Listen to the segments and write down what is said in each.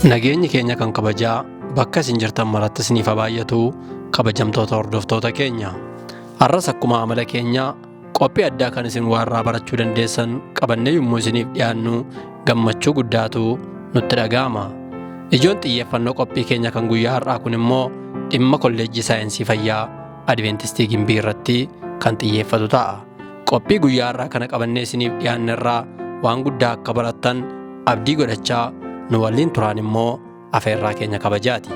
Nageenyi keenya kan kabajaa bakka isin jirtan maratti isiniif baay'atu kabajamtoota hordoftoota keenya. Har'as akkuma amala keenya qophii addaa kan isin warraa barachuu dandeessan qabannee yommuu isiniif dhiyaannu gammachuu guddaatu nutti dhaga'ama. Ijoon xiyyeeffannoo qophii keenya kan guyyaa har'aa kun immoo dhimma kolleejjii saayinsii fayyaa Adventistii Gimbii irratti kan xiyyeeffatu ta'a. Qophii guyyaa har'aa kana qabannee isiniif dhiyaanne irraa waan guddaa akka barattan abdii godhachaa nu waliin turaan immoo afeerraa keenya kabajaati.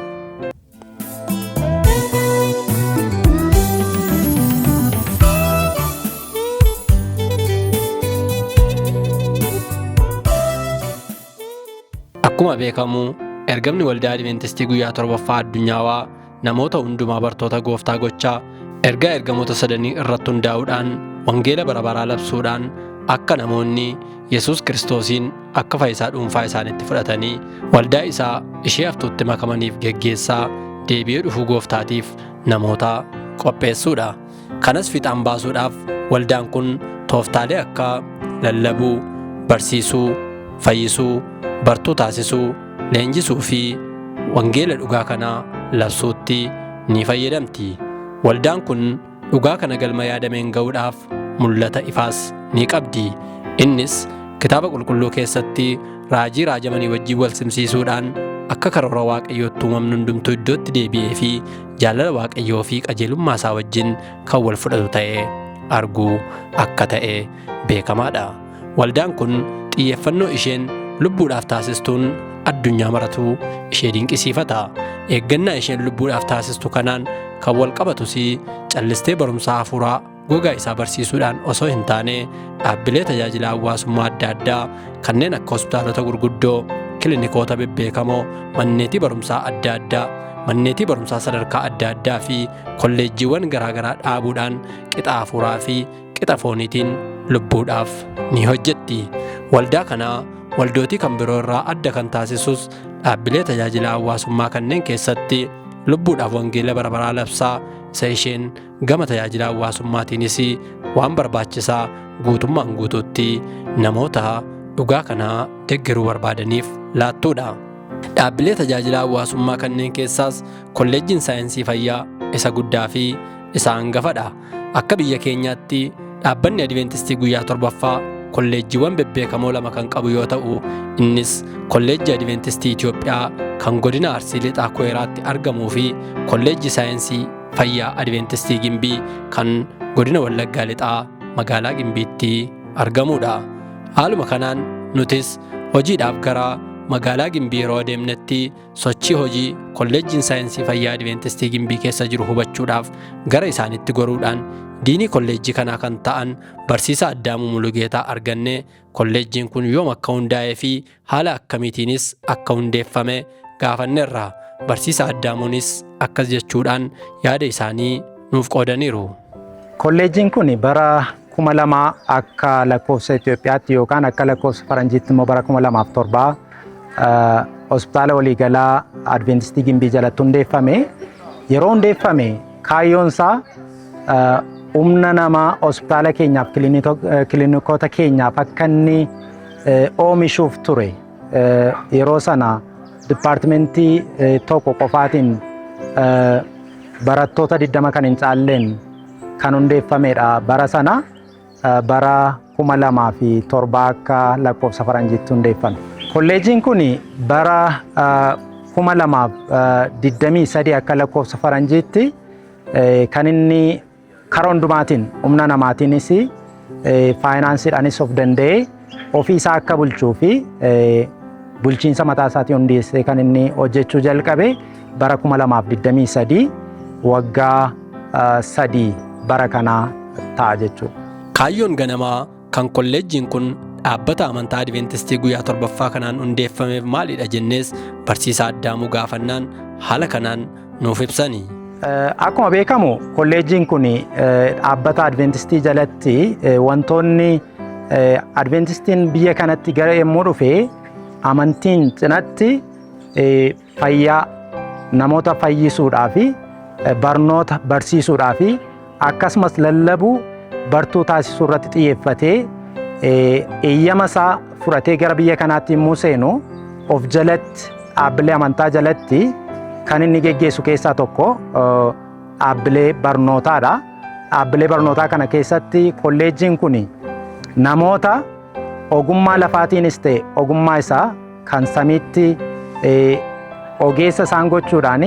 Akkuma beekamu ergamni waldaa Adventistii guyyaa 7ffaa addunyaawaa namoota hundumaa bartoota gooftaa gochaa ergaa ergamoota sadanii irratti hundaa'uudhaan wangeela bara baraa labsuudhaan akka namoonni Yesuus Kiristoosiin akka fayyisaa dhuunfaa isaanitti fudhatanii waldaa isaa ishee haftuutti makamaniif geggeessaa deebi'ee dhufuu gooftaatiif namoota qopheessuudha. Kanas fiixaan baasuudhaaf waldaan kun tooftaalee akka lallabuu, barsiisuu, fayyisuu, bartuu taasisuu, leenjisuu fi wangeela dhugaa kanaa labsuutti ni fayyadamti. Waldaan kun dhugaa kana galma yaadameen ga'uudhaaf mul'ata ifaas ni qabdi. Innis kitaaba qulqulluu keessatti raajii raajamanii wajjin wal simsiisuudhaan akka karoora waaqayyootti uumamni hundumtuu iddootti deebi'ee fi jaalala waaqayyoo fi qajeelummaa isaa wajjin kan wal fudhatu ta'ee arguu akka ta'e beekamaadha. Waldaan kun xiyyeeffannoo isheen lubbuudhaaf taasistuun addunyaa maratu ishee dinqisiifata. Eeggannaa isheen lubbuudhaaf taasistu kanaan kan wal qabatus callistee barumsaa hafuuraa gogaa isaa barsiisuudhaan osoo hin taane dhaabbilee tajaajila hawaasummaa adda addaa kanneen akka hospitaalota gurguddoo, kiliinikoota bebbeekamoo, manneetii barumsaa adda addaa, manneetii barumsaa sadarkaa adda addaa fi kolleejjiiwwan garaagaraa dhaabuudhaan qixa hafuuraa fi qixa fooniitiin lubbuudhaaf ni hojjetti. Waldaa kanaa waldootii kan biroo irraa adda kan taasisus dhaabbilee tajaajila hawaasummaa kanneen keessatti lubbuudhaaf wangeela bara baraa labsaa isa isheen gama tajaajila hawaasummaatiinis waan barbaachisaa guutummaan guutuutti namoota dhugaa kanaa deeggaruu barbaadaniif laattuudha. Dhaabbilee tajaajila hawaasummaa kanneen keessaas kolleejjiin saayinsii fayyaa isa guddaa fi isa hangafadha. Akka biyya keenyaatti dhaabbanni Adventistii guyyaa 7ffaa kolleejjiiwwan bebbeekamoo lama kan qabu yoo ta'u, innis kolleejjii Adventistii Itoophiyaa kan godina Arsii Lixaa Koyiraatti argamuu fi kolleejjii saayinsii fayyaa Adventistii Gimbii kan godina Wallaggaa Lixaa magaalaa Gimbiitti argamuudha. Haaluma kanaan nutis hojiidhaaf gara magaalaa Gimbii yeroo adeemnetti sochii hojii kolleejjiin saayinsii fayyaa Adventistii Gimbii keessa jiru hubachuudhaaf gara isaanitti goruudhaan diinii kolleejjii kanaa kan ta'an barsiisaa Addaamuu Mulugeetaa arganne kolleejjiin kun yoom akka hundaa'ee fi haala akkamiitiinis akka hundeeffame gaafanneerra. Barsiisaa Addaamuunis akkas jechuudhaan yaada isaanii nuuf qoodaniiru. Kolleejjiin kun bara 2000 akka lakkoofsa Itoophiyaatti yookaan akka lakkoofsa Faranjiitti immoo bara 2007 hospitaala waliigalaa Adventistii Gimbii jalatti hundeeffame. Yeroo hundeeffame kaayyoonsaa humna namaa hospitaala keenyaaf kiliinikoota keenyaaf akka inni oomishuuf ture. Yeroo sana dipaartimentii tokko qofaatiin barattoota 20 kan hin caalleen kan hundeeffamedha. Bara sana bara 2007 akka lakkoofsa Faranjiitti hundeeffame. Kolleejjiin kun bara 2023 akka lakkoofsa Faranjiitti kan inni karaa hundumaatiin humna namaatiinis faayinaansiidhaanis of danda'ee ofii isaa akka bulchuu fi bulchiinsa mataa isaatii hundeessee kan inni hojjechuu jalqabe bara 2023 waggaa 3 bara kanaa ta'a jechuudha. Kaayyoon ganamaa kan kolleejjiin kun dhaabbata amantaa Adventistii guyyaa 7ffaa kanaan hundeeffameef maalidha jennees barsiisaa Addaamuu gaafannaan haala kanaan nuuf ibsani. Akkuma beekamu kolleejjiin kun dhaabbata Adventistii jalatti wantoonni Adventistiin biyya kanatti gara yommuu dhufe amantiin cinatti fayyaa namoota fayyisuudhaa fi barnoota barsiisuudhaa fi akkasumas lallabuu bartuu taasisuu irratti xiyyeeffatee eeyyama isaa fudhatee gara biyya kanaatti yommuu seenu of jalatti dhaabbilee amantaa jalatti kan inni geggeessu keessaa tokko dhaabbilee barnootaadha. Dhaabbilee barnootaa kana keessatti kolleejjiin kun namoota ogummaa lafaatiinis ta'e ogummaa isaa kan samiitti ogeessa isaan gochuudhaan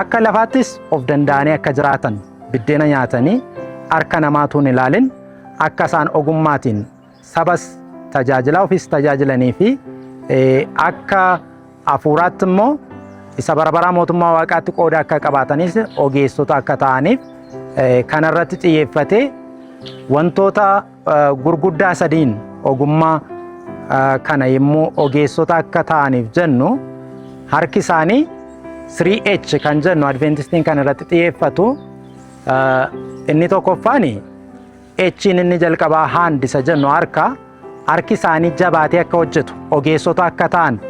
akka lafaattis of danda'anii akka jiraatan biddeena nyaatanii harka namaatuun ilaalin akka isaan ogummaatiin sabas tajaajilaa ofis tajaajilanii fi akka hafuuraatti immoo isa barabaraa mootummaa waaqaatti qooda akka qabaatanis ogeessota akka ta'aniif kanarratti xiyyeeffatee wantoota gurguddaa sadiin ogummaa kana yommuu ogeessota akka ta'aniif jennu harki isaanii 3H kan jennu Adventistiin kan irratti xiyyeeffatu inni tokkoffaan H'n inni jalqabaa hand isa jennu harki isaanii jabaatee akka hojjetu ogeessota akka ta'an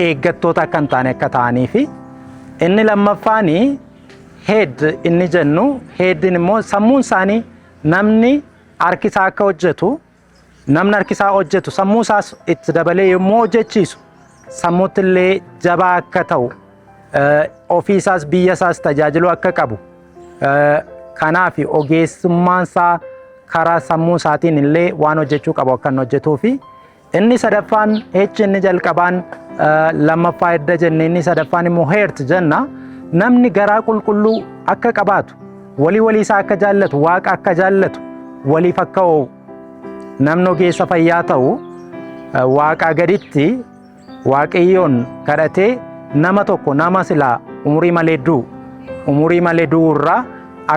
eeggattoota akka hin taane akka ta'anii fi inni lammaffaan head inni jennu headin immoo sammuun isaanii namni harki isaa akka hojjetu namni harki isaa hojjetu sammuu isaas itti dabalee yommuu hojjechiisu sammuutti illee jabaa akka ta'u ofii isaas biyya isaas tajaajiluu akka qabu kanaaf ogeessummaan isaa karaa sammuu isaatiin illee waan hojjechuu qabu akka hojjetuu fi inni sadaffaan H inni jalqabaan lammaffaa edda jenne inni sadaffaan immoo heart jenna namni garaa qulqulluu akka qabaatu walii isaa akka jaallatu waaqa akka jaallatu waliif akka oowu namni ogeessa fayyaa ta'u waaqaa gaditti waaqayyoon kadhatee nama tokko nama silaa umurii malee du'u irraa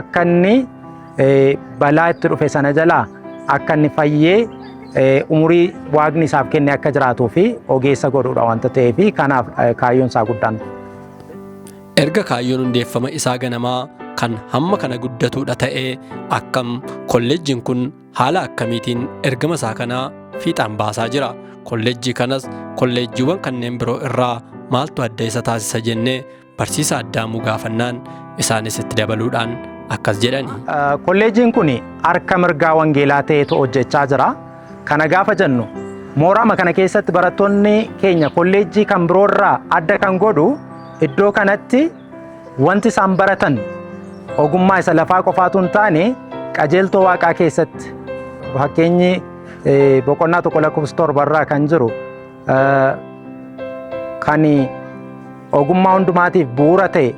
akka inni balaa itti dhufe sana jalaa akka inni fayyee umurii waaqni isaaf kenne akka jiraatuu fi ogeessa godhuudha wanta ta'eef kanaaf kaayyoon isaa guddaan. Erga kaayyoon hundeeffama isaa ganamaa kan hamma kana guddatuudha ta'ee akkam kolleejjiin kun haala akkamiitiin ergama isaa kanaa fiixaan baasaa jira? Kolleejjii kanas kolleejjiiwwan kanneen biroo irraa maaltu adda isa taasisa jennee barsiisa Addaamuu gaafannaan isaanis itti dabaluudhaan akkas jedhani. Kolleejjiin kun harka mirgaa wangeelaa ta'eetu hojjechaa jira. Kana gaafa jennu mooraama kana keessatti barattoonni keenya kolleejjii kan biroo irraa adda kan godhu iddoo kanatti wanti isaan baratan ogummaa isa lafaa qofaatu hin taane qajeeltoo waaqaa keessatti fakkeenyi boqonnaa 1:7 irraa kan jiru kan ogummaa hundumaatiif bu'uura ta'e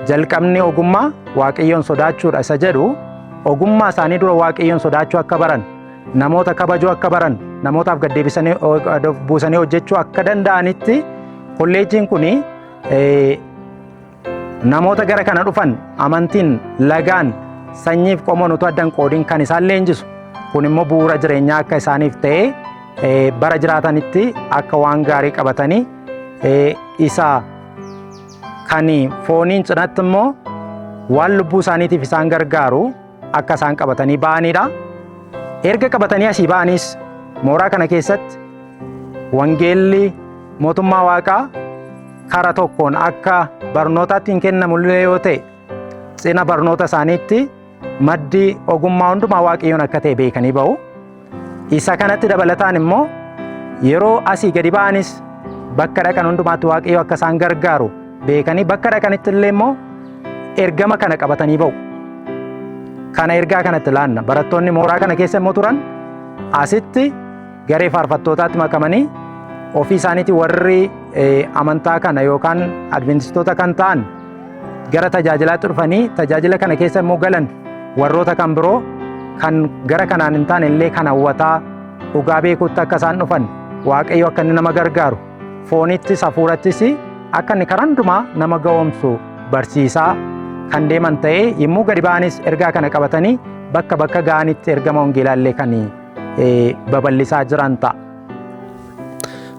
jalqabni ogummaa waaqayyoon sodaachuudha isa jedhu ogummaa isaanii dura waaqayyoon sodaachuu akka baran namoota kabajuu akka baran namootaaf gaddeebisanii buusanii hojjechuu akka danda'anitti kolleejjiin kun namoota gara kana dhufan amantiin lagaan sanyiif qomoon utuu addan qoodiin kan isaan leenjisu kun immoo bu'uura jireenyaa akka isaaniif ta'ee bara jiraatanitti akka waan gaarii qabatanii isa kan fooniin cinatti immoo waan lubbuu isaaniitiif isaan gargaaru akka isaan qabatanii ba'anidha. Erga qabatanii asii ba'anis mooraa kana keessatti wangeelli mootummaa waaqaa karaa tokkoon akka barnootaatti hin kennamullee yoo ta'e cina barnoota isaaniitti maddi ogummaa hundumaa waaqayyoon akka ta'e beekanii ba'u. Isa kanatti dabalataan immoo yeroo asii gadi ba'anis bakka dhaqan hundumaatti waaqayyo akka isaan gargaaru beekanii bakka dhaqanitti illee immoo ergama kana qabatanii ba'u. Kana ergaa kanatti ilaanna barattoonni mooraa kana keessa immoo turan asitti garee faarfattootaatti makamanii ofii isaaniitii warri amantaa kana yookaan adventistoota kan ta'an gara tajaajilaatti dhufanii tajaajila kana keessa immoo galan warroota kan biroo kan gara kanaan hin taane illee kan hawwataa dhugaa beekuutti akka isaan dhufan waaqayyo akka inni nama gargaaru foonittis hafuurattis akka inni karaa hundumaa nama ga'oomsu barsiisaa kan deeman ta'ee yommuu gadi ba'anis ergaa kana qabatanii bakka ga'anitti ergama wangeelaa illee kan babal'isaa jiran ta'a.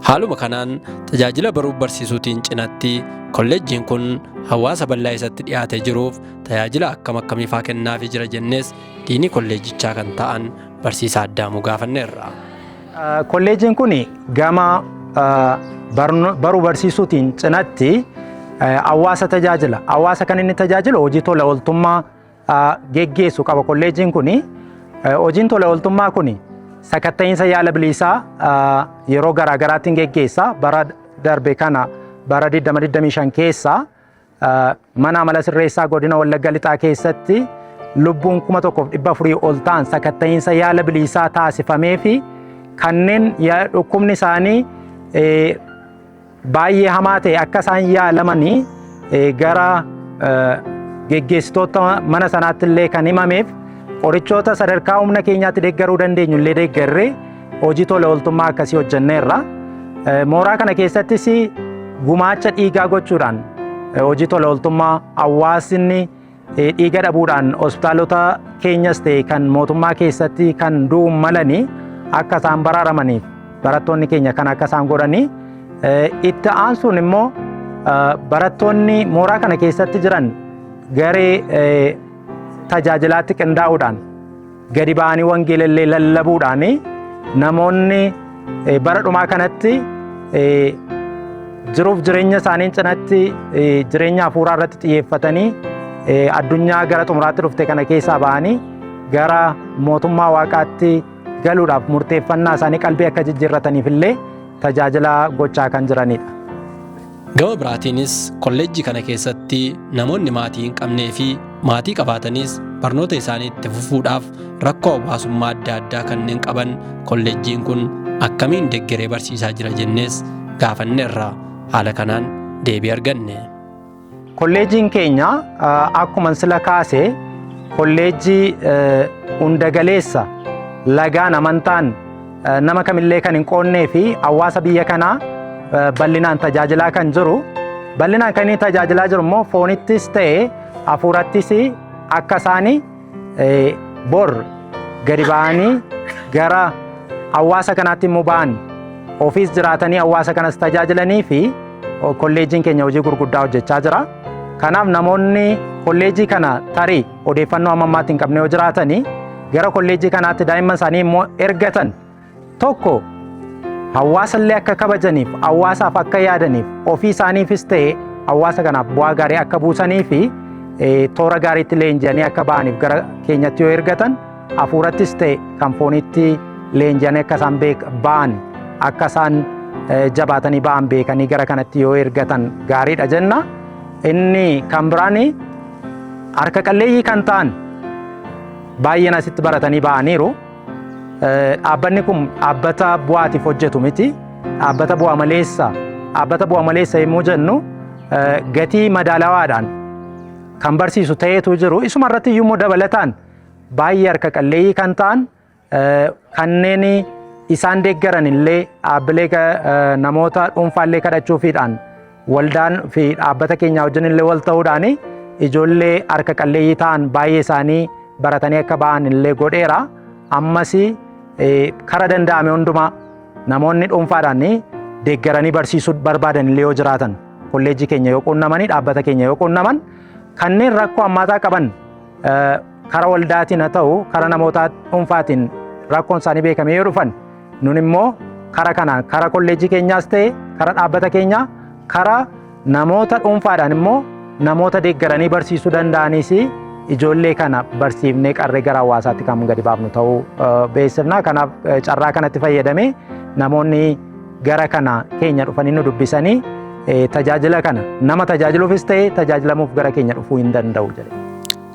Haaluma kanaan tajaajila baruuf barsiisuutiin cinatti kolleejjiin kun hawaasa bal'aa isatti dhiyaatee jiruuf tajaajila akkam akkamiifaa kennaafii jira jennees diinii kolleejjichaa kan ta'an barsiisaa Addaamuu gaafanneerra. Kolleejjiin kun gama baruu barsiisuutiin cinatti hawaasa tajaajila. Hawaasa kan inni tajaajilu hojii tola ooltummaa geggeessu qaba. Kolleejjiin kun hojiin tola ooltummaa kun sakatta'iinsa yaala bilisaa yeroo garaagaraattiin geggeessa. Bara darbe kana bara 2025 keessa mana amala sirreessaa godina Wallagga Lixaa keessatti lubbuun 1400 ol ta'an sakatta'iinsa yaala bilisaa taasifamee fi kanneen dhukkubni isaanii baay'ee hamaa ta'e akka isaan yaalamanii gara geggeessitoota mana sanaatti illee kan himameef qorichoota sadarkaa humna keenyaatti deeggaruu dandeenyu illee deeggarree hojii tola ooltummaa akkasii hojjenneerra. Mooraa kana keessattis gumaacha dhiigaa gochuudhaan hojii tola ooltummaa hawaasni dhiiga dhabuudhaan hospitaalota keenyas ta'e kan mootummaa keessatti kan du'uun malanii akka isaan baraaramaniif barattoonni keenya kan akka isaan godhanii itti aansuun immoo barattoonni mooraa kana keessatti jiran garee tajaajilaatti qindaa'uudhaan gadi ba'anii wangeela illee lallabuudhaan namoonni bara dhumaa kanatti jiruuf jireenya isaanii cinatti jireenya hafuuraa irratti xiyyeeffatanii addunyaa gara xumuraatti dhufte kana keessaa ba'anii gara mootummaa waaqaatti galuudhaaf murteeffannaa isaanii qalbii akka jijjiirrataniif illee tajaajila gochaa kan jiranidha. Gama biraatiinis kolleejjii kana keessatti namoonni maatii hin qabnee fi maatii qabaatanis barnoota isaanii itti fufuudhaaf rakkoo hawaasummaa adda addaa kanneen qaban kolleejjiin kun akkamiin deeggaree barsiisaa jira jennees gaafanneerra. Haala kanaan deebii arganne. Kolleejjiin keenya akkuma sila kaase kolleejjii hunda galeessa lagaan amantaan nama kamillee kan hin qoonnee fi hawaasa biyya kanaa bal'inaan tajaajilaa kan jiru. Bal'inaan kan inni tajaajilaa jiru immoo foonittis ta'e hafuurattis akka isaanii bor gadi ba'anii gara hawaasa kanaatti immoo ba'an ofiis jiraatanii hawaasa kanas tajaajilanii fi kolleejjiin keenya hojii gurguddaa hojjechaa jira. Kanaaf namoonni kolleejjii kana tarii odeeffannoo ammammaatti hin qabne yoo jiraatanii gara kolleejjii kanaatti daa'imman isaanii immoo ergatan tokko hawaasa illee akka kabajaniif hawaasaaf akka yaadaniif ofii isaaniifis ta'e hawaasa kanaaf bu'aa gaarii akka buusanii fi toora gaariitti leenji'anii akka ba'aniif gara keenyatti yoo ergatan hafuurattis ta'e kan foonitti leenji'anii akka isaan ba'an akka isaan jabaatanii ba'an beekanii gara kanatti yoo ergatan gaariidha jenna. Inni kan biraan harka qalleeyyii kan ta'an baay'een asitti baratanii ba'aniiru. Dhaabbanni kun dhaabbata bu'aatiif hojjetu miti. Dhaabbata bu'aa maleessa. Dhaabbata bu'aa maleessa yommuu jennu gatii madaalawaadhaan kan barsiisu ta'eetu jiru. Isuma irratti iyyuu dabalataan baay'ee harka qalleeyyii kan ta'an kanneen isaan deeggaran illee dhaabbilee namoota dhuunfaallee kadhachuufiidhaan waldaan fi dhaabbata keenya wajjin illee wal ta'uudhaan ijoollee harka qalleeyyii ta'an baay'ee isaanii baratanii akka ba'an illee godheera. Ammas kara danda'ame hundumaa namoonni dhuunfaadhaan deeggaranii barsiisuu barbaadan illee yoo jiraatan kolleejjii keenya yoo quunnamanii dhaabbata keenya yoo quunnaman kanneen rakkoo hammaataa qaban kara waldaatiin haa ta'u kara namoota dhuunfaatiin rakkoon isaanii beekamee yoo dhufan nun immoo kara kanaan kara kolleejjii keenyaas ta'e kara dhaabbata keenyaa kara namoota dhuunfaadhaan immoo namoota deeggaranii barsiisuu danda'anis ijoollee kana barsiifnee qarree gara hawaasaatti kan gadi baafnu ta'uu beeksifna. Kanaaf carraa kanatti fayyadamee namoonni gara kana keenya dhufanii nu dubbisanii tajaajila kana nama tajaajiluufis ta'e tajaajilamuuf gara keenya dhufuu hin danda'u jedhe.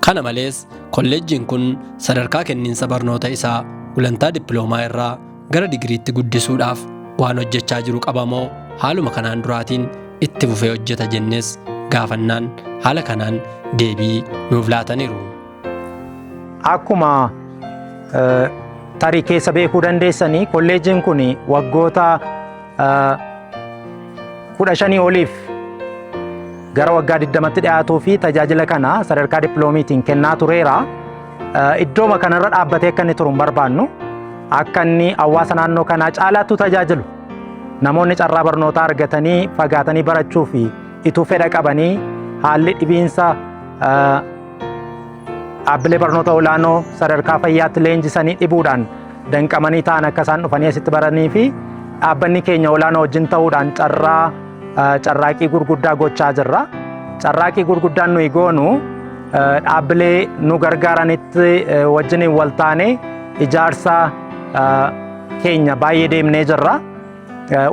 Kana malees kolleejjiin kun sadarkaa kenniinsa barnoota isaa gulantaa dippiloomaa irraa gara digiriitti guddisuudhaaf waan hojjechaa jiru qabamoo haaluma kanaan duraatiin itti fufee hojjeta jennees gaafannaan haala kanaan deebii nuuf laataniiru. Akkuma tarii keessa beekuu dandeessanii kolleejjiin kun waggoota 15 oliif gara waggaa 20tti dhiyaatuu fi tajaajila kana sadarkaa dippiloomiitiin kennaa tureera. Iddooma kanarra dhaabbatee akka inni turu hin barbaannu akka inni hawaasa naannoo kanaa caalaattu tajaajilu namoonni carraa barnootaa argatanii fagaatanii barachuu fi ituu fedha qabanii haalli dhibiinsa dhaabbilee barnoota olaanoo sadarkaa fayyaatti leenjisanii dhibuudhaan danqamanii ta'an akka isaan dhufanii asitti baranii fi dhaabbanni keenya olaanoo wajjin ta'uudhaan carraaqii gurguddaa gochaa jirra. Carraaqii gurguddaan nuyi goonu dhaabbilee nu gargaaranitti wajjiniin wal taane ijaarsa keenya baay'ee deemnee jirra.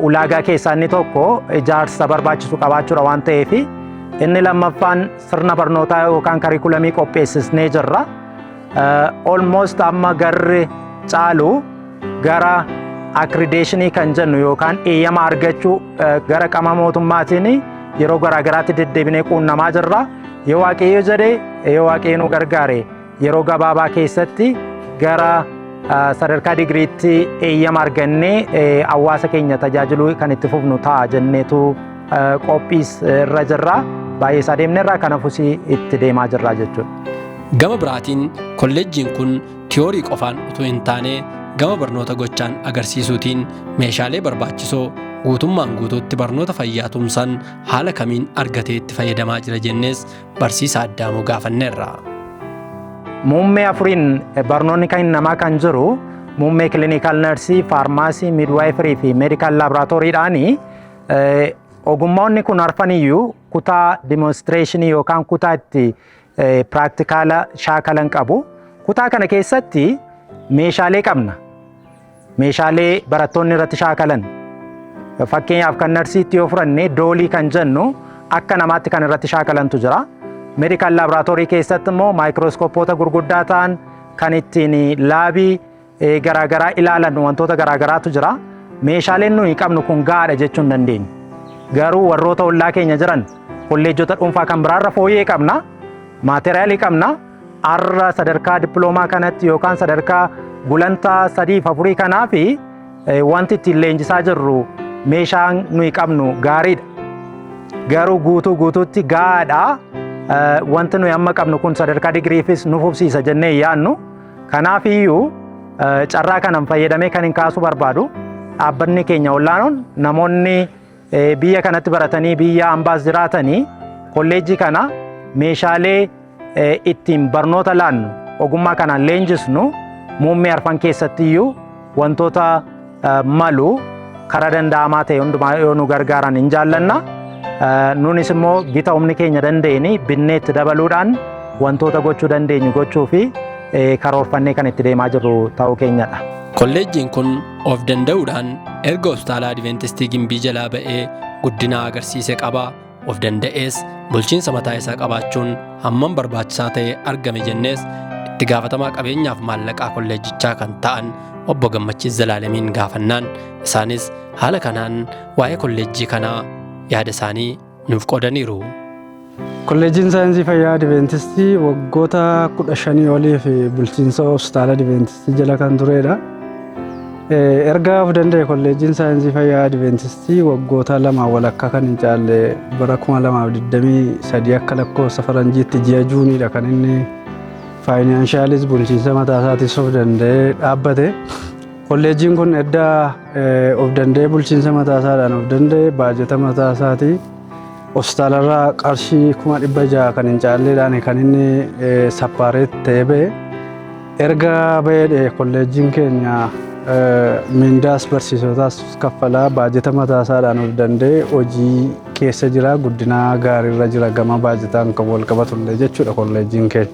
Ulaagaa keessaa inni tokko ijaarsa barbaachisu qabaachuudha waan ta'eef inni lammaffaan sirna barnootaa yookaan kariikulamii qopheessisnee jirra. Almost amma garri caalu gara accreditation kan jennu yookaan eeyyama argachuu gara qaama mootummaatiin yeroo garaagaraatti deddeebinee quunnamaa jirra. Yoo waaqayyo jedhe yoo waaqayyo nu gargaare yeroo gabaabaa keessatti gara sadarkaa digiriitti eeyyama argannee hawaasa keenya tajaajiluu kan itti fufnu ta'a jenneetu qophiis irra jirra. Baay'ee isaa deemneerra kanaafus itti deemaa jirra jechuudha. Gama biraatiin kolleejjiin kun tiyoorii qofaan utuu hin taane gama barnoota gochaan agarsiisuutiin meeshaalee barbaachisoo guutummaan guutuutti barnoota fayyaa tumsan haala kamiin argatee itti fayyadamaa jira jennees barsiisaa Addaamuu gaafanneerra. Muummee afuriin barnoonni kan namaa kan jiru muummee kiliinikaal narsii, faarmaasii, midwaayifirii fi meedikaal laaboraatooriidhaani. Ogummoonni kun arfaniyyuu kutaa demonstreeshinii yookaan kutaa itti piraktikaala shaakalan qabu. Kutaa kana keessatti meeshaalee qabna. Meeshaalee barattoonni irratti shaakalan. Fakkeenyaaf kan narsiitti yoo fudhanne doolii kan jennu akka namaatti kan irratti shaakalantu jira. Meedikaal laaboraatoorii keessatti immoo maayikirooskoopoota gurguddaa ta'an kan ittiin laabii garaagaraa ilaalan wantoota garaagaraatu jira. Meeshaaleen nuyi qabnu kun gahaadha jechuu hin dandeenyu. Garuu warroota ollaa keenya jiran kolleejjota dhuunfaa kan biraarra fooyyee qabna, maateriyaalii qabna. Har'a sadarkaa dippiloomaa kanatti yookaan sadarkaa gulantaa 3-4 kanaa fi wanti ittiin leenjisaa jirru meeshaan nuyi qabnu gaariidha. Garuu guutuutti gahaadha. Wanti nuyi amma qabnu kun sadarkaa digiriifis nu fufsiisa jennee yaannu. Kanaaf iyyuu carraa kanan fayyadamee kan hin kaasu barbaadu dhaabbanni keenya olaanoon namoonni biyya kanatti baratanii biyya ambaas jiraatanii kolleejjii kana meeshaalee ittiin barnoota laannu ogummaa kanaan leenjisnu muummee arfan keessatti iyyuu wantoota malu karaa danda'amaa ta'e hundumaa yoo nu gargaaran hin jaallanna. Nunis immoo gita humni keenya dandeenye binneetti dabaluudhaan wantoota gochuu dandeenyu gochuu fi karoorfannee kan itti deemaa jirru ta'uu keenyadha. Kolleejjiin kun of danda'uudhaan erga hospitaala Adventistii Gimbii jalaa ba'ee guddina agarsiise qaba. Of danda'ees bulchiinsa mataa isaa qabaachuun hammam barbaachisaa ta'e argame jennees itti gaafatamaa qabeenyaaf maallaqaa kolleejjichaa kan ta'an obbo Gammachiis Zalaalemiin gaafannaan isaanis haala kanaan waa'ee kolleejjii kanaa yaada isaanii nuuf qoodaniiru. Kolleejjiin saayinsii fayyaa Adventistii waggoota 15 oliif bulchiinsa hospitaala Adventistii jala kan turedha. Erga of danda'e kolleejjiin saayinsii fayyaa Adventistii waggoota 2 walakkaa kan hin caalle bara 2023 akka lakkoofsa faranjiitti ji'a juuniidha kan inni faayinaanshaaliis bulchiinsa mataa isaatis of danda'ee dhaabbate. Kolleejjiin kun edda of danda'ee bulchiinsa mataa isaadhaan of danda'e baajata mataa isaatii hospitaalarraa qarshii 600,000 kan hin caalleedhaan kan inni sappaareet ta'ee ba'e. Erga ba'ee kolleejjiin keenya mindaas barsiisotaas kaffalaa baajata mataa isaadhaan of danda'e hojii keessa jira, guddina gaariirra jira gama baajataan kan wal qabatullee jechuudha kolleejjiin keenya.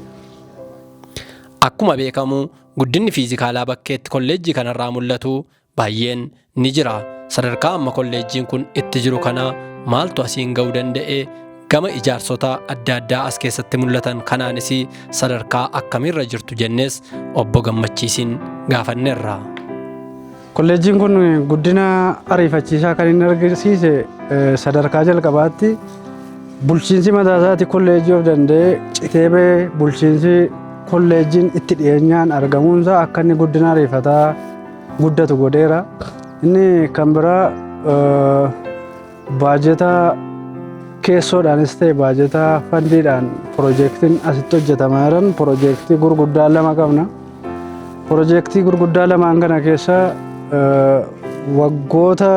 Akkuma beekamu guddinni fiizikaalaa bakkeetti kolleejjii kanarraa mul'atu baay'een ni jira. Sadarkaa amma kolleejjiin kun itti jiru kana maaltu asiin ga'uu danda'e? Gama ijaarsota adda addaa as keessatti mul'atan kanaanis sadarkaa akkamiirra jirtu jennees obbo Gammachiisiin gaafanneerra. Kolleejjiin kun guddina ariifachiisaa kan inni agarsiise sadarkaa jalqabaatti bulchiinsi mataa isaati kolleejjii of danda'e citee ba'e bulchiinsi kolleejjiin itti dhiyeenyaan argamuunsaa akka inni guddina ariifataa guddatu godheera. Inni kan biraa baajata keessoodhaanis ta'e baajata fandiidhaan piroojeektiin asitti hojjetamaa jiran piroojeektii gurguddaa 2 qabna. Piroojeektii gurguddaa 2 kana keessa waggoota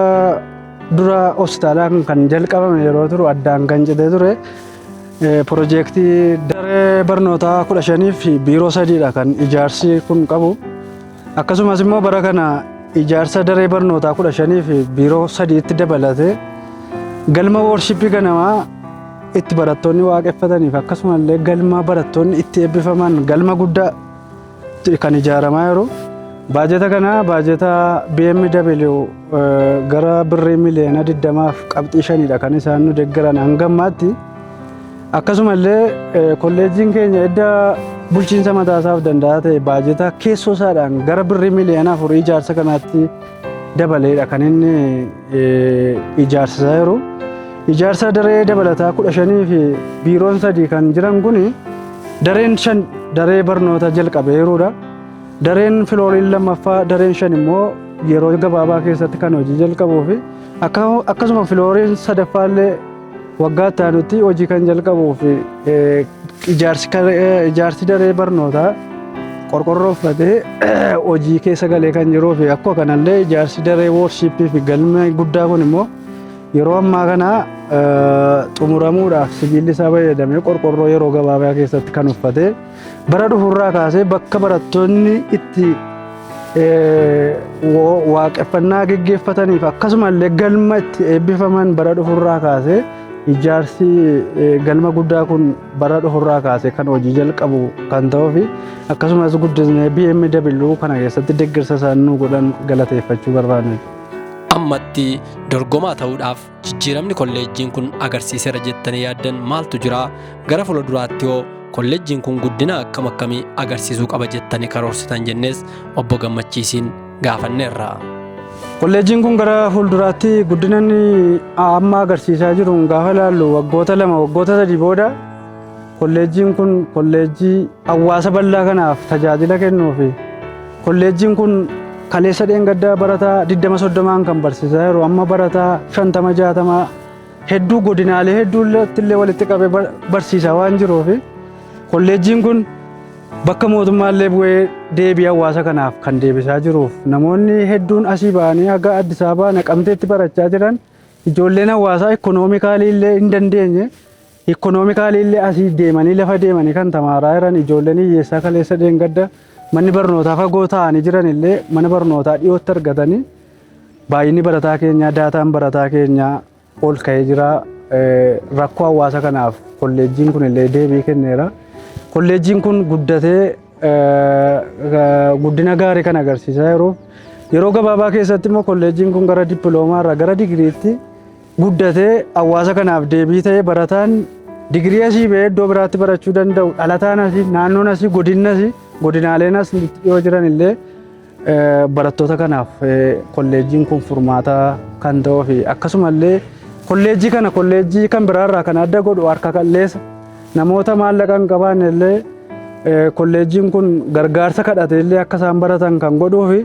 dura hospitaalaan kan jalqabame yeroo turu addaan kan citee ture piroojeektii daree barnootaa 15 fi biiroo 3dha kan ijaarsi kun qabu. Akkasumas immoo bara kana ijaarsa daree barnootaa 15 fi biiroo 3tti dabalatee galma worshippii kanamaa itti barattoonni waaqeffataniif akkasumallee galma barattoonni itti eebbifaman galma guddaa kan ijaaramaa jiru. Baajeta kana baajeta BMW gara birrii miliyoona 20 qabxii 5dha kan isaan nu deeggaran hanga ammaatti. Akkasumallee kolleejjiin keenya edda bulchiinsa mataasaaf danda'a ta'e baajeta keessoo isaadhaan gara birrii miliyoona 4 ijaarsa kanaatti dabaleedha kan inni ijaarsisaa jiru. Ijaarsa daree dabalataa 15 fi biiroon 3 kan jiran kun dareen 5 daree barnoota jalqabee jirudha. Dareen filooriin lammaffaa dareen 5 immoo yeroo gabaabaa keessatti kan hojii jalqabuu fi akkasuma filooriin sadaffaallee waggaa itti aanutti hojii kan jalqabuu fi ijaarsi daree barnootaa qorqorroo uffatee hojii keessa galee kan jiruu fi akkuma kanallee ijaarsi daree worshippii fi galma guddaa kun immoo yeroo ammaa kana xumuramuudhaaf sibiilli isaa fayyadamee qorqorroo yeroo gabaabaa keessatti kan uffatee bara dhufurraa kaasee bakka barattoonni itti waaqeffannaa geggeeffataniif akkasumallee galma itti eebbifaman bara dhufurraa kaasee ijaarsi galma guddaa kun bara dhufurraa kaasee kan hojii jalqabu kan ta'uu fi akkasumas guddisnee BMW kana keessatti deeggarsa isaan nu godhan galateeffachuu barbaanne. Ammatti dorgomaa ta'uudhaaf jijjiiramni kolleejjiin kun agarsiiseera jettanii yaaddan maaltu jira? Gara fuulduraatti hoo kolleejjiin kun guddina akkam akkamii agarsiisuu qaba jettanii karoorsitan jennees obbo Gammachiisiin gaafanneerra. Kolleejjiin kun gara fuulduraatti guddina amma agarsiisaa jiru gaafa ilaallu waggoota 2 waggoota 3 booda kolleejjiin kun kolleejjii hawaasa bal'aa kanaaf tajaajila kennuufi kolleejjiin kun kaleessa dheengaddaa barataa 20-30 kan barsiisaa jiru amma barataa 50-60 hedduu godinaalee hedduutti walitti qabee barsiisaa waan jiruufi kolleejjiin kun bakka mootummaallee bu'ee deebii hawaasa kanaaf kan deebisaa jiruuf namoonni hedduun asii ba'anii haga Addis Ababaa Naqamteetti barachaa jiran ijoolleen hawaasaa ikoonoomikaalii illee hin dandeenye ikoonoomikaalii illee asii deemanii lafa deemanii kan tamaaraa jiran ijoolleen hiyyeessaa kaleessa dheengadda manni barnootaa fagoo ta'anii jiran illee mana barnootaa dhiyootti argatanii baay'inni barataa keenyaa daataan barataa keenyaa ol ka'ee jira rakkoo hawaasa kanaaf kolleejjiin kun illee deebii kenneera. Kolleejjiin kun guddatee guddina gaarii kan agarsiisaa yeroo gabaabaa keessatti immoo kolleejjiin kun gara dippiloomaa irraa gara digiriitti guddatee hawaasa kanaaf deebii ta'ee barataan digirii asii ba'ee iddoo biraatti barachuu danda'u dhalataan asii naannoon asii godinaaleen as dhiyoo jiran illee barattoota kanaaf kolleejjiin kun furmaata kan ta'uu fi akkasumallee kolleejjii kan biraarraa kan adda godhu harka qalleessa namoota maallaqa hin qabaanne illee kolleejjiin kun gargaarsa kadhatee illee akka isaan baratan kan godhuu fi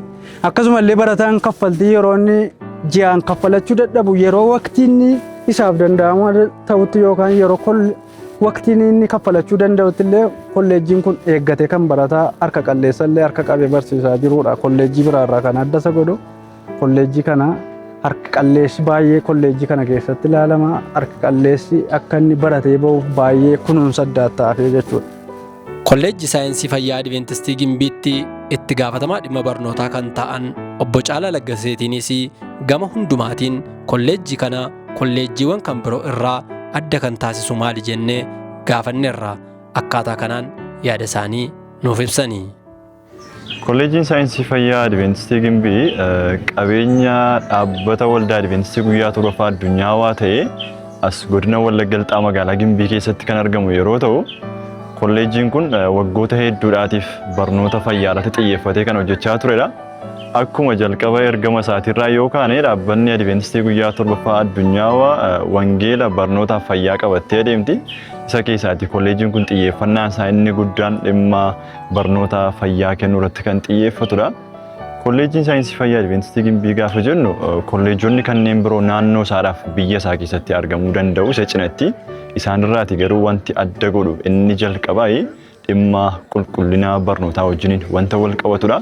akkasumallee barataan kaffaltii yeroo inni ji'aan kaffalachuu dadhabu yeroo waqtiin isaaf danda'amu ta'utti yookaan yeroo waqtiin inni kaffalachuu danda'utti illee kolleejjiin kun eeggatee kan barataa harka qalleessa illee harka qabee barsiisaa jirudha. Kolleejjii biraarraa kan adda isa godhu kolleejjii kana harka qalleessi baay'ee kolleejjii kana keessatti ilaalama. Harka qalleessi akka inni baratee bahuuf baay'ee kunuunsa adda ta'aafee jechuudha. Kolleejjii saayinsii fayyaa Adventistii Gimbiitti itti gaafatamaa dhimma barnootaa kan ta'an obbo Caalaa Laggaseetiinis gama hundumaatiin kolleejjii kana kolleejjiiwwan kan biroo irraa adda kan taasisu maali jennee gaafanneerra akkaataa kanaan yaada isaanii nuuf ibsanii. Kolleejjiin saayinsii fayyaa Adventistii Gimbii qabeenya dhaabbata waldaa Adventistii guyyaa torbaffaa addunyaa ta'ee as godina Wallagga Lixaa magaalaa Gimbii keessatti kan argamu yeroo ta'u kolleejjiin kun waggoota hedduudhaatiif barnoota fayyaa irratti xiyyeeffatee kan hojjechaa turedha. Akkuma jalqaba ergama isaatirraa yookaan dhaabbanni Adventistii guyyaa torbaffaa addunyaa wangeela barnoota fayyaa qabattee adeemti. Isa keessaatti kolleejjiin kun xiyyeeffannaan isaa inni guddaan dhimma barnoota fayyaa kennuu irratti kan xiyyeeffatudha. Kolleejjiin saayinsii fayyaa Adventistii Gimbii gaafa jennu kolleejjonni kanneen biroo naannoo isaadhaaf biyya isaa keessatti argamuu danda'u isa cinatti isaanirraati garuu wanti adda godhu inni jalqabaa dhimma qulqullina barnootaa wajjiniin wanta wal qabatudha.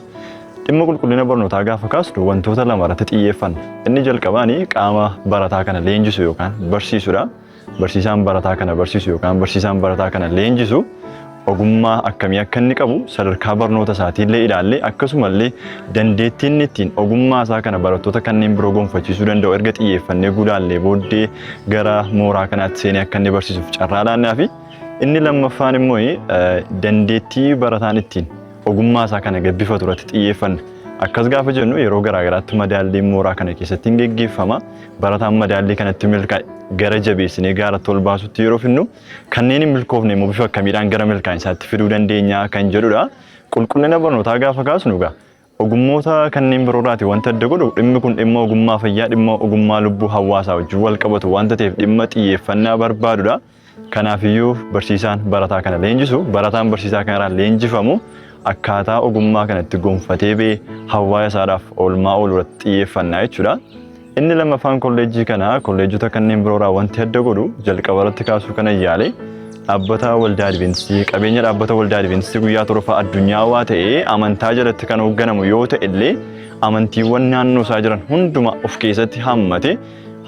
dhimma qulqullina barnootaa gaafa kaasnu wantoota lama irratti xiyyeeffanna. Inni jalqabaanii qaama barataa kana leenjisu yookaan barsiisudha. Barsiisaan barataa kana barsiisu yookaan barsiisaan barataa kana leenjisu ogummaa akkamii akka inni qabu sadarkaa barnoota isaatiillee ilaallee akkasumallee dandeettii inni ittiin ogummaa isaa kana barattoota kanneen biroo gonfachiisuu danda'u erga xiyyeeffannee gudaallee booddee gara mooraa kanaatti seenee akka inni barsiisuuf carraa laannaa fi inni lammaffaan immoo dandeettii barataan ittiin ogummaa isaa kana gabbifatu irratti xiyyeeffanna. Akkas gaafa jennu yeroo garaagaraatti madaalliin mooraa kana keessatti hin geggeeffama. Barataan madaallii kanatti milkaa'e gara jabeessinee gaaratti ol baasutti yeroo finnu kanneen hin milkoofne immoo bifa akkamiidhaan gara milkaa'insaatti fiduu dandeenya kan jedhudha. Qulqullina barnootaa gaafa kaasnu egaa ogummoota kanneen biroorraati wanta adda godhu dhimmi kun dhimma ogummaa fayyaa dhimma ogummaa lubbuu hawaasaa wajjin wal qabatu wanta ta'eef dhimma xiyyeeffannaa barbaadudha. Kanaafiyyuu barsiisaan barataa kana leenjisu barataan barsiisaa kanarraa leenjifamu akkaataa ogummaa kanatti gonfatee bee hawaasa isaadhaaf oolmaa oolu irratti xiyyeeffannaa jechuudha. Inni lammaffaan kolleejjii kanaa kolleejjota kanneen biroorraa wanti adda godhu jalqaba irratti kaasuu kana yaale dhaabbata waldaa Adventistii qabeenya dhaabbata waldaa Adventistii guyyaa torbaffaa addunyaawaa ta'ee amantaa jalatti kan hoogganamu yoo ta'e illee amantiiwwan naannoo isaa jiran hunduma of keessatti hammate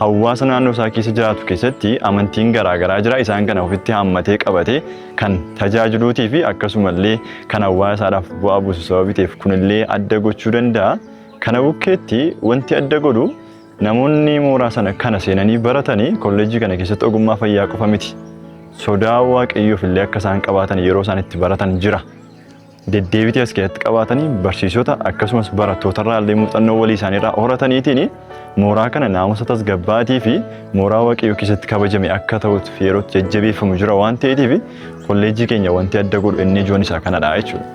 hawaasa naannoo isaa keessa jiraatu keessatti amantiin garaagaraa jira isaan kana ofitti hammatee qabatee kan tajaajiluutii fi akkasumallee kan hawaasa isaadhaaf bu'aa buusu sababii ta'eef kunillee adda gochuu danda'a. Kana bukkeetti wanti adda godhu namoonni mooraa sana kana seenanii baratanii kolleejjii kana keessatti ogummaa fayyaa qofa miti. Sodaa waaqayyoof illee akka isaan qabaatan yeroo isaan itti baratan jira. Deddeebitii as keessatti qabaatanii barsiisota akkasumas barattoota irraa illee muuxannoo walii isaanii irraa horataniitiin mooraa kana naamusa tasgabbaatii fi mooraa waaqayyoo keessatti kabajame akka ta'uuf yeroo jajjabeeffamu jira waan ta'eetiif kolleejjii keenya wanti adda godhu inni ijoon isaa kanadha jechuudha.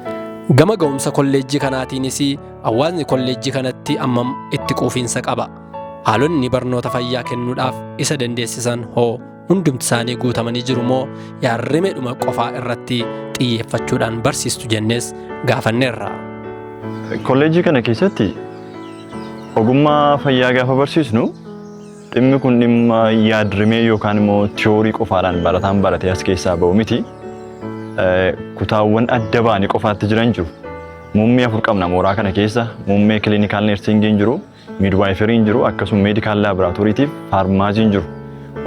Gama ga'umsa kolleejjii kanaatiinis hawaasni kolleejjii kanatti ammam itti quufinsa qaba. Haalonni barnoota fayyaa kennuudhaaf isa dandeessisan hoo hundumti isaanii guutamanii jiru moo yaarrimeedhuma qofaa irratti xiyyeeffachuudhaan barsiistu jennees gaafanneerra. Kolleejjii kana keessatti ogummaa fayyaa gaafa barsiisnu dhimmi kun dhimma yaadrimee yookaan immoo tiyoorii qofaadhaan barataan baratee as keessaa ba'u miti. Kutaawwan adda ba'anii qofaatti jiran jiru. Muummee 4 qabna mooraa kana keessa muummee kiliinikaal neersingiin jiru, miidwaayiferiin jiru, akkasuma meedikaal laaboraatooriitiif faarmaasiin jiru.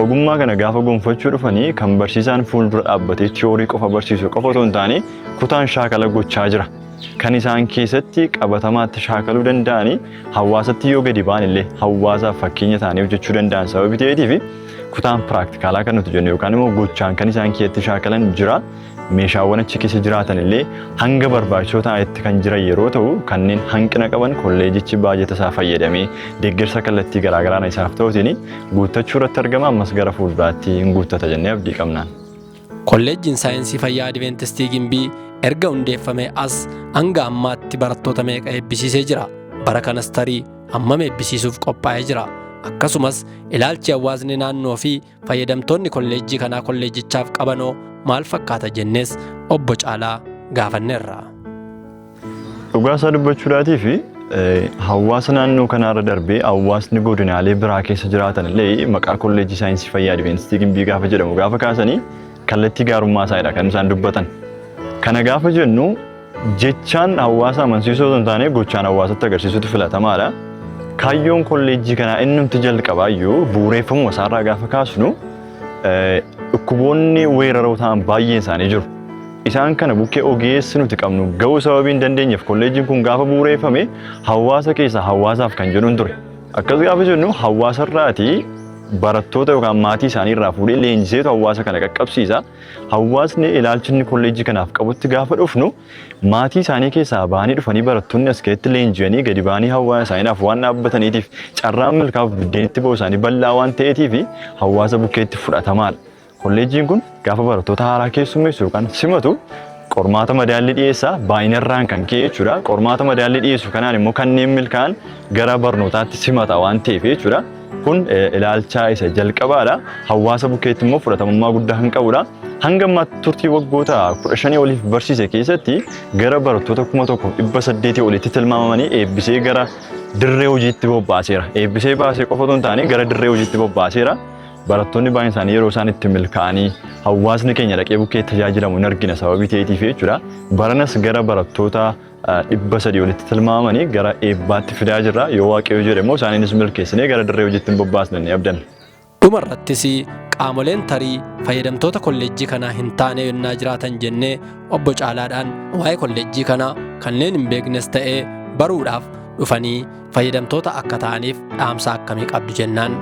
Ogummaa kana gaafa gonfachuu dhufanii kan barsiisaan fuuldura dhaabbatee tiyoorii qofa barsiisu qofa otoo hin taane kutaan shaakala gochaa jira. Kan isaan keessatti qabatamaatti shaakaluu danda'anii hawaasatti yoo gadi ba'an illee hawaasaaf fakkeenya ta'anii hojjechuu danda'an sababii ta'eetiif kutaan piraaktikaalaa kan nuti jennu yookaan immoo gochaan kan isaan keessatti shaakalan jira. Meeshaawwan achi keessa jiraatan illee hanga barbaachisoo ta'etti kan jiran yeroo ta'u kanneen hanqina qaban kolleejichi baajata isaa fayyadamee deeggarsa kallattii garaagaraan isaaf ta'utiin guuttachuu irratti argama ammas gara fuulduraatti hin guuttata jennee abdii qabnaan. Kolleejjiin saayinsii fayyaa Adventistii Gimbii erga hundeeffamee as hanga ammaatti barattoota meeqa eebbisiisee jira. Bara kanas tarii hammam eebbisiisuuf qophaa'ee jira. Akkasumas ilaalchi hawaasni naannoo fi fayyadamtoonni kolleejjii kanaa kolleejichaaf qabanoo maal fakkaata jennees obbo Caalaa gaafanneerra. Dhugaasaa dubbachuudhaatii fi hawaasa naannoo kanaarra darbee hawaasni godinaalee biraa keessa jiraatan illee maqaa kolleejjii saayinsii fayyaa Adventistii Gimbii gaafa jedhamu gaafa kaasanii kallattii gaarummaa isaadha kan isaan dubbatan. Kana gaafa jennu jechaan hawaasa amansiisuu osoo hin taane gochaan hawaasatti agarsiisuutu filatamaadha. Kaayyoon kolleejjii kanaa innumti jalqabaayyuu bu'uureeffamuu isaarraa gaafa kaasnu dhukkuboonni weeraroo ta'an baay'een isaanii jiru. Isaan kana bukkee ogeessi nuti qabnu ga'uu sababii hin dandeenyeef kolleejjiin kun gaafa bu'uureeffame hawaasa keessaa hawaasaaf kan jedhuun ture. Akkas gaafa jennu hawaasarraatii barattoota yookaan maatii isaanii irraa fuudhee leenjiseetu hawaasa kana qaqqabsiisa. Hawaasni ilaalchinni kolleejjii kanaaf qabutti gaafa dhufnu maatii isaanii keessaa ba'anii dhufanii barattoonni as keessatti leenji'anii gadi ba'anii hawaasa isaaniidhaaf waan dhaabbataniitiif carraan milkaa'uuf buddeenitti ba'u isaanii bal'aa waan ta'eetiif hawaasa bukkeetti fudhatamaadha. Kolleejjiin kun gaafa barattoota haaraa keessummeessu yookaan simatu qormaata madaallii dhiyeessaa baay'inarraan kan ka'e jechuudha. Qormaata madaallii dhiyeessu kanaan immoo kanneen milkaa'an gara barnootaatti simata waan ta'eef jechuudha. Kun ilaalcha isa jalqabaadha. Hawaasa bukkeetti immoo fudhatamummaa guddaa kan qabudha. Hanga ammaatti turtii waggoota 15 oliif barsiise keessatti gara barattoota 1800 olitti tilmaamamanii eebbisee gara dirree hojiitti bobbaaseera. Eebbisee baasee qofa otoo hin taane gara dirree hojiitti bobbaaseera. barattoonni baay'een isaanii yeroo isaan itti milkaa'anii hawaasni keenya dhaqee bukkee tajaajilamu hin argina sababii ta'eetiif jechuudha. Baranas gara barattoota 300 olitti tilmaamanii gara eebbaatti fidaa jirra. Yoo waaqayyo jedhe immoo isaaniinis milkeessinee gara dirree hojiitti bobbaasna ni abdanna. Dhumarrattis qaamoleen tarii fayyadamtoota kolleejjii kanaa hin taane yennaa jiraatan jennee obbo Caalaadhaan waa'ee kolleejjii kanaa kanneen hin beeknes ta'ee baruudhaaf dhufanii fayyadamtoota akka ta'aniif dhaamsa akkamii qabdu jennaan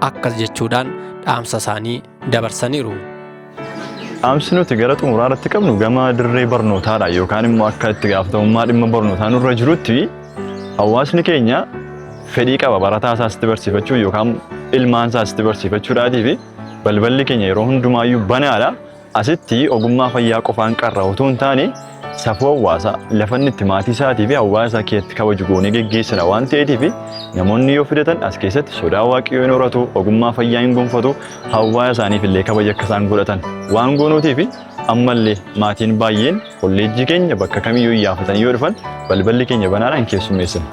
akkas jechuudhaan dhaamsa isaanii dabarsaniiru. Dhaamsi nuti gara xumuraa irratti qabnu gama dirree barnootaadha yookaan immoo akka itti gaafatamummaa dhimma barnootaa nurra jirutti hawaasni keenya fedhii qaba barataa isaas itti barsiifachuu yookaan ilmaan isaas itti barsiifachuudhaatii fi balballi keenya yeroo hundumaayyuu banaadha. Asitti ogummaa fayyaa qofaan qarra otoo hin taane safuu hawaasaa lafanni itti maatii isaatii fi hawaasa keessatti kabaju goonee geggeessina waan ta'eetiif namoonni yoo fidatan as keessatti sodaa waaqayyoo hin horatu ogummaa fayyaa hin gonfatu hawaasa isaaniif illee kabaja akka isaan godhatan waan goonuutiif ammallee maatiin baay'een kolleejjii keenya bakka kamiyyuu iyyaafatanii yoo dhufan balballi keenya banaadhaan keessummeessina.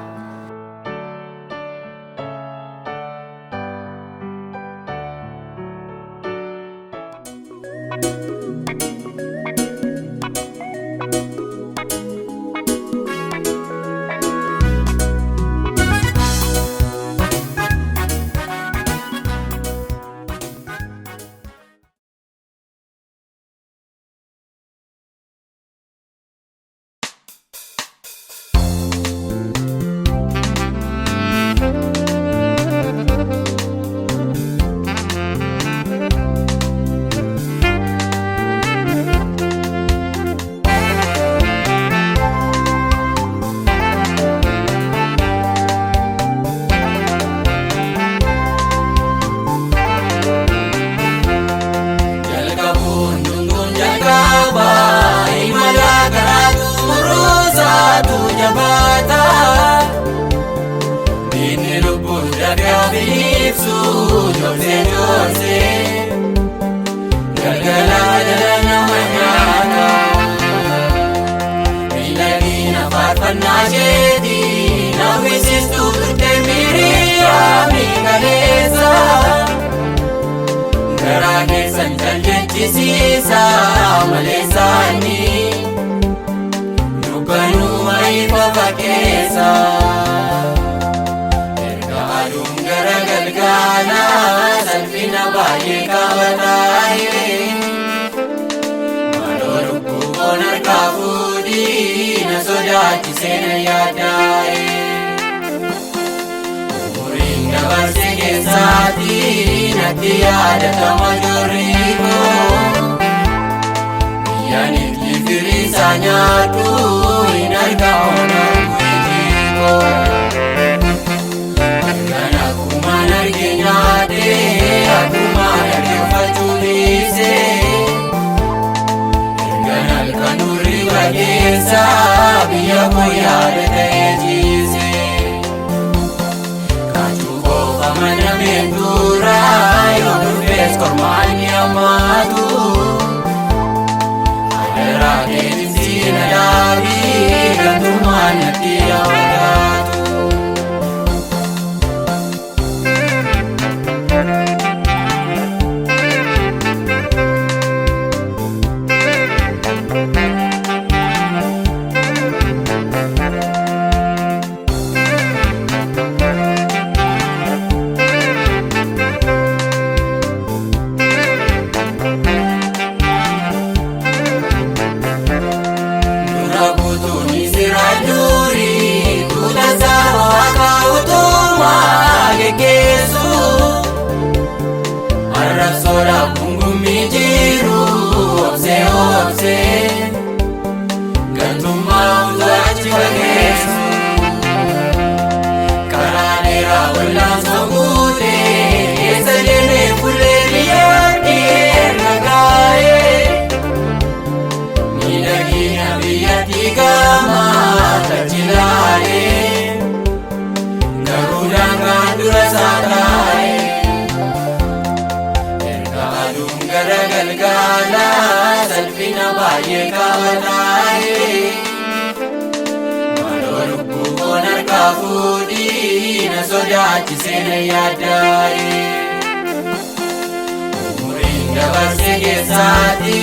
dabarse keessaati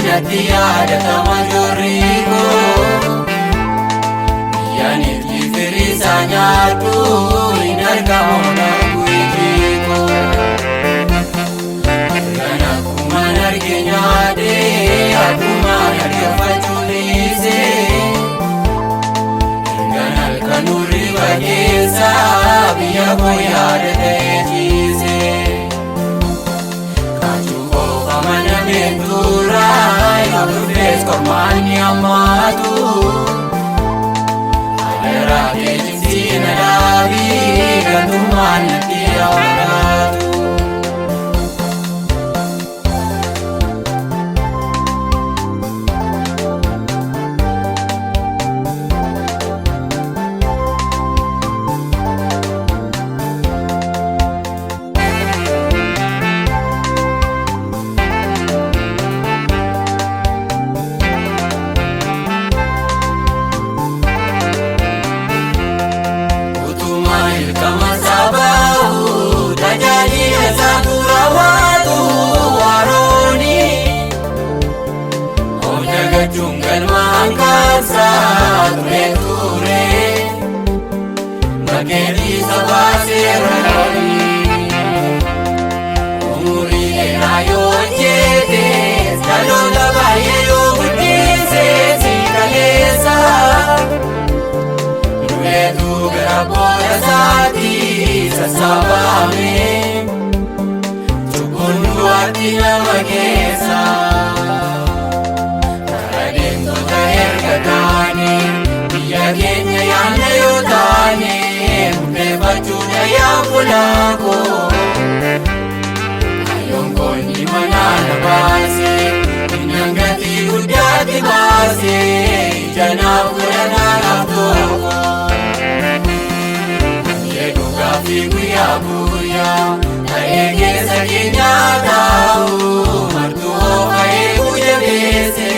natti yaadatama jorriiko biyyaan itti firiisa nyaadhu hin argamu nargu ijiiko kan akkumaan arge nyaade akkumaan argafachuu dhiise ergan halkan urriba keessa biyya koo yaada ta'ee jiise kaachuu qofa mana beektura yoo dhufees kormaanni hammaatu aleeraa keejjimsiina dhaabii gatummaan natti yaadaatu. Jungal mangkasa ture bageri sabasironi umuri ayo jete salola baye yo budise sikalesa duetu garaboya sati sasabame chubundu atina magesa biyya keenya yaanna yoo taane murteeffachuudha yaa bulaako ayyoon koonni manaa na baase innan gatii guddaatti baase ijanaaf godhanaa naaf tokko jedhu gaaffii guyyaa guyyaa ta'ee keessa keenyaa taa'u martuu oofa'ee guyya beese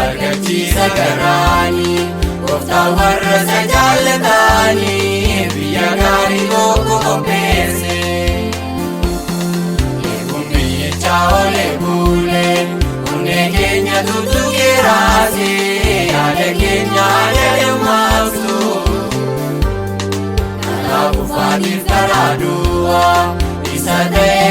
Argachiisa garaani gooftaa warra isa jaallatani biyya gaarii tokko qopheesse eeguun biyyichaa olee bulee hundee keenya tuttuqee raase yaada keenya haala dammaaqsu karaa kufaatiif karaa du'a isa ta'e